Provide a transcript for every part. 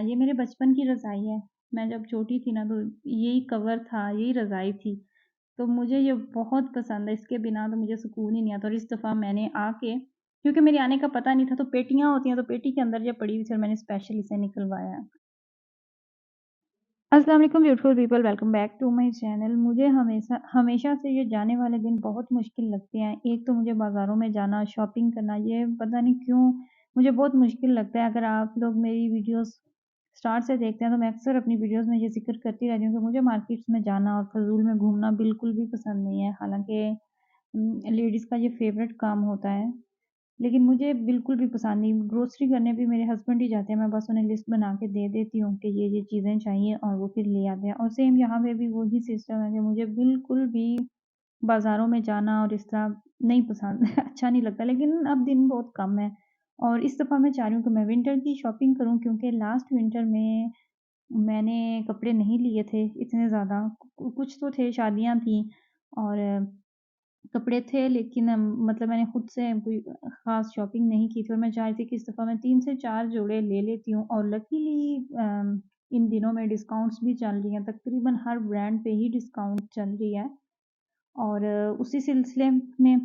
ये मेरे बचपन की रज़ाई है। मैं जब छोटी थी ना तो यही कवर था, यही रज़ाई थी। तो मुझे ये बहुत पसंद है, इसके बिना तो मुझे सुकून ही नहीं आता और इस दफ़ा मैंने आके क्योंकि मेरे आने का पता नहीं था तो पेटियाँ होती हैं, तो पेटी के अंदर ये पड़ी हुई थी और मैंने स्पेशल इसे निकलवाया है। अस्सलाम वालेकुम beautiful people, welcome back to my channel. मुझे हमेशा हमेशा से ये जाने वाले दिन बहुत मुश्किल लगते हैं। एक तो मुझे बाज़ारों में जाना, शॉपिंग करना, ये पता नहीं क्यों मुझे बहुत मुश्किल लगता है। अगर आप लोग मेरी वीडियोस स्टार्ट से देखते हैं तो मैं अक्सर अपनी वीडियोस में ये ज़िक्र करती रहती हूँ कि मुझे मार्केट्स में जाना और फ़ज़ूल में घूमना बिल्कुल भी पसंद नहीं है। हालाँकि लेडीज़ का ये फ़ेवरेट काम होता है। लेकिन मुझे बिल्कुल भी पसंद नहीं, ग्रोसरी करने भी मेरे हस्बैंड ही जाते हैं, मैं बस उन्हें लिस्ट बना के दे देती हूँ कि ये चीज़ें चाहिए और वो फिर ले आते हैं और सेम यहाँ पे भी वही सिस्टम है कि मुझे बिल्कुल भी बाज़ारों में जाना और इस तरह नहीं पसंद अच्छा नहीं लगता, लेकिन अब दिन बहुत कम है और इस दफ़ा मैं चाह रही हूँ कि मैं विंटर की शॉपिंग करूँ क्योंकि लास्ट विंटर में मैंने कपड़े नहीं लिए थे इतने ज़्यादा, कुछ तो थे, शादियाँ थी और कपड़े थे लेकिन मतलब मैंने खुद से कोई ख़ास शॉपिंग नहीं की थी और मैं चाह रही थी कि इस दफ़ा मैं 3 से 4 जोड़े ले लेती हूँ और लकीली इन दिनों में डिस्काउंट्स भी चल रही हैं, तकरीबन हर ब्रांड पे ही डिस्काउंट चल रही है और उसी सिलसिले में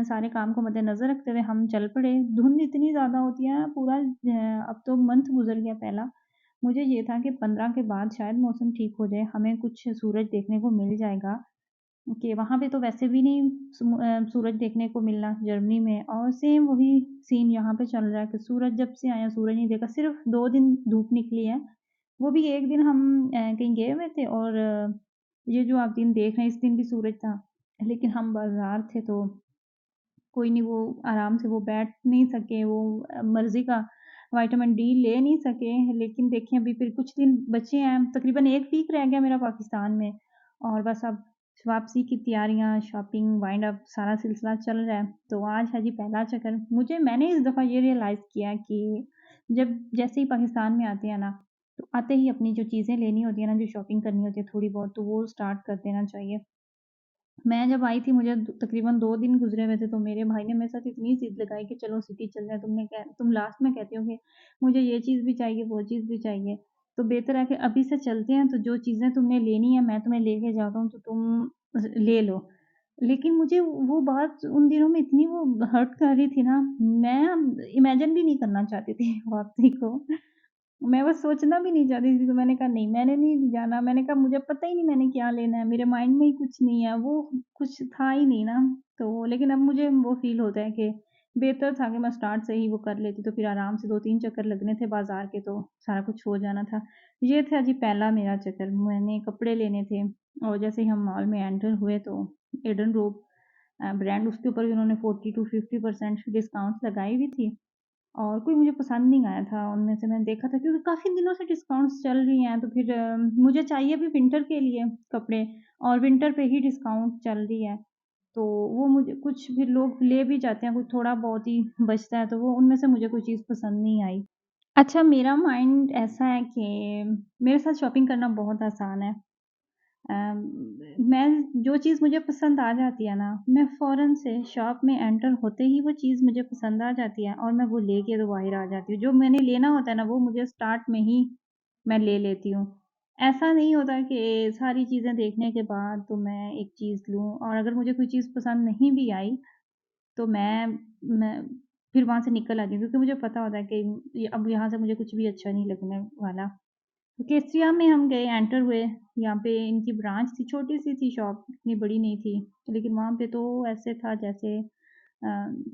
सारे काम को मद्देनज़र रखते हुए हम चल पड़े। धुंध इतनी ज़्यादा होती है पूरा अब तो मंथ गुज़र गया पहला। मुझे ये था कि 15 के बाद शायद मौसम ठीक हो जाए, हमें कुछ सूरज देखने को मिल जाएगा। कि वहाँ पे तो वैसे भी नहीं सूरज देखने को मिलना जर्मनी में और सेम वही सीन यहाँ पे चल रहा है कि सूरज जब से आया सूरज नहीं देखा। सिर्फ़ 2 दिन धूप निकली है, वो भी 1 दिन हम कहीं गए हुए थे और ये जो आप दिन देख रहे हैं इस दिन भी सूरज था। लेकिन हम बाज़ार थे तो कोई नहीं वो आराम से वो बैठ नहीं सके, वो मर्ज़ी का विटामिन डी ले नहीं सके। लेकिन देखिए अभी फिर कुछ दिन बचे हैं, तकरीबन 1 वीक रह गया मेरा पाकिस्तान में और बस अब वापसी की तैयारियाँ, शॉपिंग, वाइंड अप सारा सिलसिला चल रहा है। तो आज है जी पहला चक्कर। मैंने इस दफ़ा ये रियलाइज़ किया कि जब जैसे ही पाकिस्तान में आते हैं ना, तो आते ही अपनी जो चीज़ें लेनी होती है ना, जो शॉपिंग करनी होती है थोड़ी बहुत, तो वो स्टार्ट कर देना चाहिए। मैं जब आई थी मुझे तकरीबन 2 दिन गुज़रे हुए थे, तो मेरे भाई ने मेरे साथ इतनी ज़िद लगाई कि चलो सिटी चलते हैं, तुम लास्ट में कहती हो कि मुझे ये चीज़ भी चाहिए, वो चीज़ भी चाहिए। तो बेहतर है कि अभी से चलते हैं, तो जो चीज़ें तुमने लेनी है मैं तुम्हें लेके जाता हूँ, तो तुम ले लो। लेकिन मुझे वो बात उन दिनों में इतनी वो हर्ट कर रही थी ना, मैं इमेजिन भी नहीं करना चाहती थी वाक़ई को। मैं बस सोचना भी नहीं चाहती थी, तो मैंने कहा नहीं मैंने नहीं जाना, मैंने कहा मुझे पता ही नहीं मैंने क्या लेना है, मेरे माइंड में ही कुछ नहीं है, वो कुछ था ही नहीं ना। तो लेकिन अब मुझे वो फ़ील होता है कि बेहतर था कि मैं स्टार्ट से ही वो कर लेती, तो फिर आराम से 2-3 चक्कर लगने थे बाज़ार के तो सारा कुछ हो जाना था। ये था जी पहला मेरा चक्कर, मैंने कपड़े लेने थे और जैसे ही हम मॉल में एंटर हुए तो एडन रोब ब्रांड उसके ऊपर भी उन्होंने 40 टू 50% डिस्काउंट्स लगाई हुई थी। और कोई मुझे पसंद नहीं आया था उनमें से, मैंने देखा था क्योंकि काफ़ी दिनों से डिस्काउंट्स चल रही हैं, तो फिर मुझे चाहिए भी विंटर के लिए कपड़े और विंटर पे ही डिस्काउंट चल रही है। तो वो मुझे कुछ फिर लोग ले भी जाते हैं, कुछ थोड़ा बहुत ही बचता है, तो वो उनमें से मुझे कोई चीज़ पसंद नहीं आई। अच्छा मेरा माइंड ऐसा है कि मेरे साथ शॉपिंग करना बहुत आसान है। अम, मैं जो चीज़ मुझे पसंद आ जाती है ना, मैं फ़ौरन से शॉप में एंटर होते ही वो चीज़ मुझे पसंद आ जाती है और मैं वो लेके तो बाहर आ जाती हूँ। जो मैंने लेना होता है ना, वो मुझे स्टार्ट में ही मैं ले लेती हूँ। ऐसा नहीं होता कि सारी चीज़ें देखने के बाद तो मैं एक चीज़ लूँ और अगर मुझे कोई चीज़ पसंद नहीं भी आई, तो मैं फिर वहाँ से निकल आती हूँ क्योंकि मुझे पता होता है कि ये अब यहाँ से मुझे कुछ भी अच्छा नहीं लगने वाला। केसरिया में हम गए, एंटर हुए, यहाँ पे इनकी ब्रांच थी, छोटी-सी थी शॉप, इतनी बड़ी नहीं थी। लेकिन वहाँ पे तो ऐसे था जैसे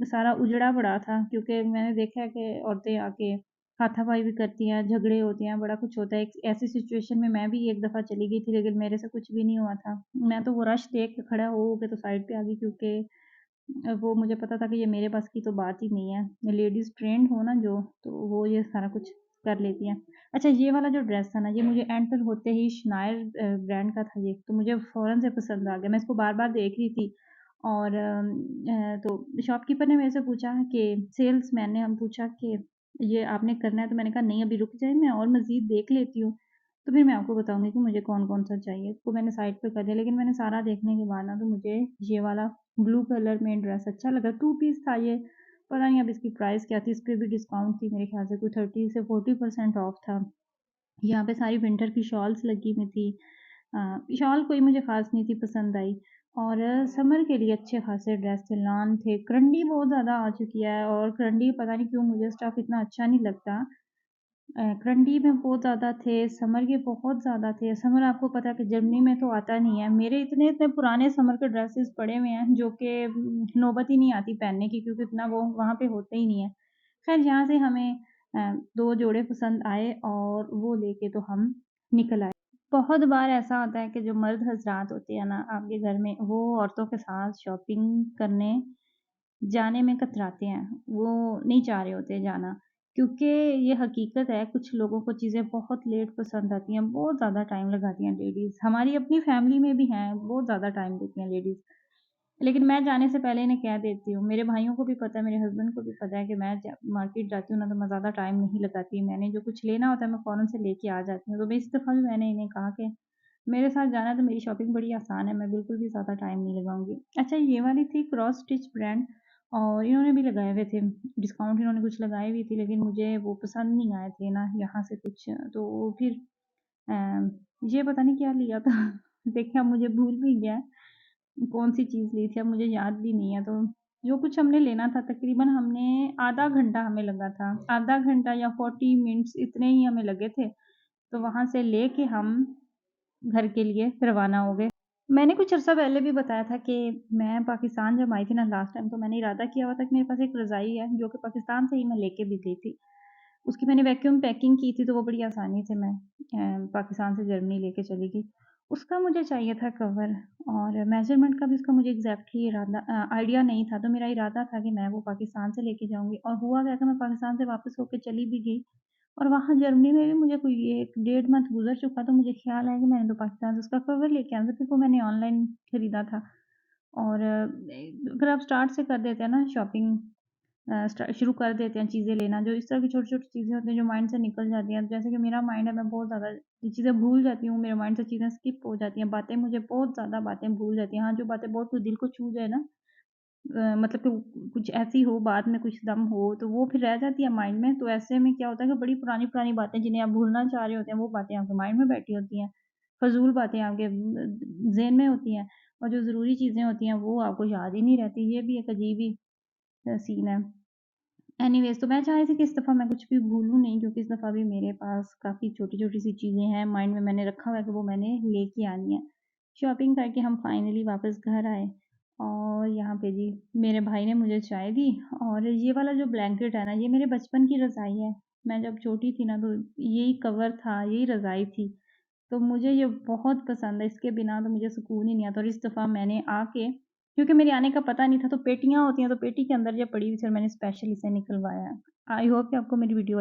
सारा उजड़ा पड़ा था क्योंकि मैंने देखा है कि औरतें आके हाथापाई भी करती हैं, झगड़े होते हैं, बड़ा कुछ होता है। एक ऐसी सिचुएशन में मैं भी एक दफ़ा चली गई थी, लेकिन मेरे से कुछ भी नहीं हुआ था। मैं तो वो रश देख के खड़ा हो के तो साइड पे आ गई क्योंकि वो मुझे पता था कि ये मेरे बस की तो बात ही नहीं है। लेडीज़ ट्रेंड हो ना जो, तो वो ये सारा कुछ कर लेती हैं। अच्छा ये वाला जो ड्रेस था ना, ये मुझे एंटर होते ही शनायर ब्रांड का था ये, तो मुझे फ़ौरन से पसंद आ गया। मैं इसको बार-बार देख रही थी और तो शॉपकीपर ने मेरे से पूछा कि सेल्समैन ने हम पूछा कि ये आपने करना है? तो मैंने कहा नहीं अभी रुक जाइए मैं और मज़ीद देख लेती हूँ, तो फिर मैं आपको बताऊँगी कि मुझे कौन-कौन सा चाहिए। तो मैंने साइड पे कर दिया, लेकिन मैंने सारा देखने के बाद ना तो मुझे ये वाला ब्लू कलर में ड्रेस अच्छा लगा, 2 पीस था ये, पता नहीं अब इसकी प्राइस क्या थी, इस पे भी डिस्काउंट थी मेरे ख्याल से कोई 30 से 40% ऑफ था। यहाँ पे सारी विंटर की शॉल्स लगी हुई थी। शॉल कोई मुझे ख़ास नहीं थी पसंद आई, और समर के लिए अच्छे खासे ड्रेस थे, लॉन थे। करंडी बहुत ज़्यादा आ चुकी है, और करंडी पता नहीं क्यों मुझे स्टफ़ इतना अच्छा नहीं लगता। करंडी में बहुत ज़्यादा थे, समर के बहुत ज़्यादा थे। समर आपको पता है कि जर्मनी में तो आता नहीं है। मेरे इतने-इतने पुराने समर के ड्रेसेस पड़े हुए हैं जो कि नौबत ही नहीं आती पहनने की, क्योंकि इतना वो वहाँ पे होते ही नहीं है। ख़ैर यहाँ से हमें 2 जोड़े पसंद आए और वो लेके तो हम निकल आए। बहुत बार ऐसा होता है कि जो मर्द हज़रात होते हैं ना आपके घर में, वो औरतों के साथ शॉपिंग करने जाने में कतराते हैं, वो नहीं चाह रहे होते जाना। क्योंकि ये हकीकत है, कुछ लोगों को चीज़ें बहुत लेट पसंद आती हैं, बहुत ज़्यादा टाइम लगाती हैं लेडीज़। हमारी अपनी फैमिली में भी हैं, बहुत ज़्यादा टाइम देती हैं लेडीज़। लेकिन मैं जाने से पहले इन्हें कह देती हूँ, मेरे भाइयों को भी पता है, मेरे हस्बैंड को भी पता है कि मैं मार्केट जाती हूँ ना तो मैं ज़्यादा टाइम नहीं लगाती। मैंने जो कुछ लेना होता है मैं फ़ौरन से लेके आ जाती हूँ। तो इस दफ़ा भी मैंने इन्हें कहा कि मेरे साथ जाना तो मेरी शॉपिंग बड़ी आसान है, मैं बिल्कुल भी ज़्यादा टाइम नहीं लगाऊँगी। अच्छा, ये वाली थी क्रॉस स्टिच ब्रांड, और इन्होंने भी लगाए हुए थे डिस्काउंट, इन्होंने कुछ लगाई हुई थी, लेकिन मुझे वो पसंद नहीं आए थे ना यहाँ से कुछ। तो फिर ये पता नहीं क्या लिया था देखिए अब मुझे भूल भी गया है, कौन-सी चीज़ ली थी, अब मुझे याद भी नहीं है। तो जो कुछ हमने लेना था तकरीबन हमने आधा घंटा हमें लगा था। आधा घंटा या 40 मिनट्स इतने ही हमें लगे थे। तो वहाँ से लेके हम घर के लिए रवाना हो गए। मैंने कुछ अर्सा पहले भी बताया था कि मैं पाकिस्तान जब आई थी ना लास्ट टाइम, तो मैंने इरादा किया हुआ था कि मेरे पास एक रज़ाई है जो कि पाकिस्तान से ही मैं लेके भी गई थी। उसकी मैंने वैक्यूम पैकिंग की थी, तो वो बड़ी आसानी से मैं पाकिस्तान से जर्मनी लेके चली गई। उसका मुझे चाहिए था कवर, और मेज़रमेंट का भी उसका मुझे एग्ज़ैक्टली आइडिया नहीं था। तो मेरा इरादा था कि मैं वो पाकिस्तान से लेके जाऊँगी, और हुआ क्या कि मैं पाकिस्तान से वापस होके चली भी गई, और वहाँ जर्मनी में भी मुझे कोई 1 डेढ़ मंथ गुज़र चुका, तो मुझे ख़्याल आया कि मैंने तो पाकिस्तान से उसका कवर लेके आना था, फिर वो मैंने ऑनलाइन खरीदा था। और अगर आप स्टार्ट से कर देते हैं ना शॉपिंग, शुरू कर देते हैं चीज़ें लेना, जो इस तरह की छोटी-छोटी चीज़ें होती हैं जो माइंड से निकल जाती हैं। जैसे कि मेरा माइंड है, मैं बहुत ज़्यादा ये चीज़ें भूल जाती हूँ, मेरे माइंड से चीज़ें स्किप हो जाती हैं, बातें मुझे बहुत ज़्यादा बातें भूल जाती हैं। हाँ, जो बातें बहुत दिल को छू जाए ना, मतलब कि कुछ ऐसी हो, बाद में कुछ दम हो, तो वो फिर रह जाती है माइंड में। तो ऐसे में क्या होता है कि बड़ी पुरानी-पुरानी बातें जिन्हें आप भूलना चाह रहे होते हैं, वो बातें आपके माइंड में बैठी होती हैं। फ़ज़ूल बातें आपके ज़हन में होती हैं, और जो ज़रूरी चीज़ें होती हैं, वो आपको याद ही नहीं रहती। ये भी एक अजीब ही सीन है। एनीवेज़, तो मैं चाह रही थी कि इस दफ़ा मैं कुछ भी भूलूँ नहीं, क्योंकि इस दफ़ा भी मेरे पास काफ़ी छोटी-छोटी सी चीज़ें हैं, माइंड में मैंने रखा हुआ है कि वो मैंने लेके आनी है। शॉपिंग करके हम फाइनली वापस घर आए, और यहाँ पे जी मेरे भाई ने मुझे चाय दी, और ये वाला जो ब्लैंकेट है ना, ये मेरे बचपन की रज़ाई है। मैं जब छोटी थी ना तो यही कवर था, यही रज़ाई थी। तो मुझे ये बहुत पसंद है, इसके बिना तो मुझे सुकून ही नहीं आता। और इस दफ़ा मैंने आके, क्योंकि मेरे आने का पता नहीं था, तो पेटियाँ होती हैं, तो पेटी के अंदर ये पड़ी हुई थी और मैंने स्पेशल इसे निकलवाया। आई होप कि आपको मेरी वीडियो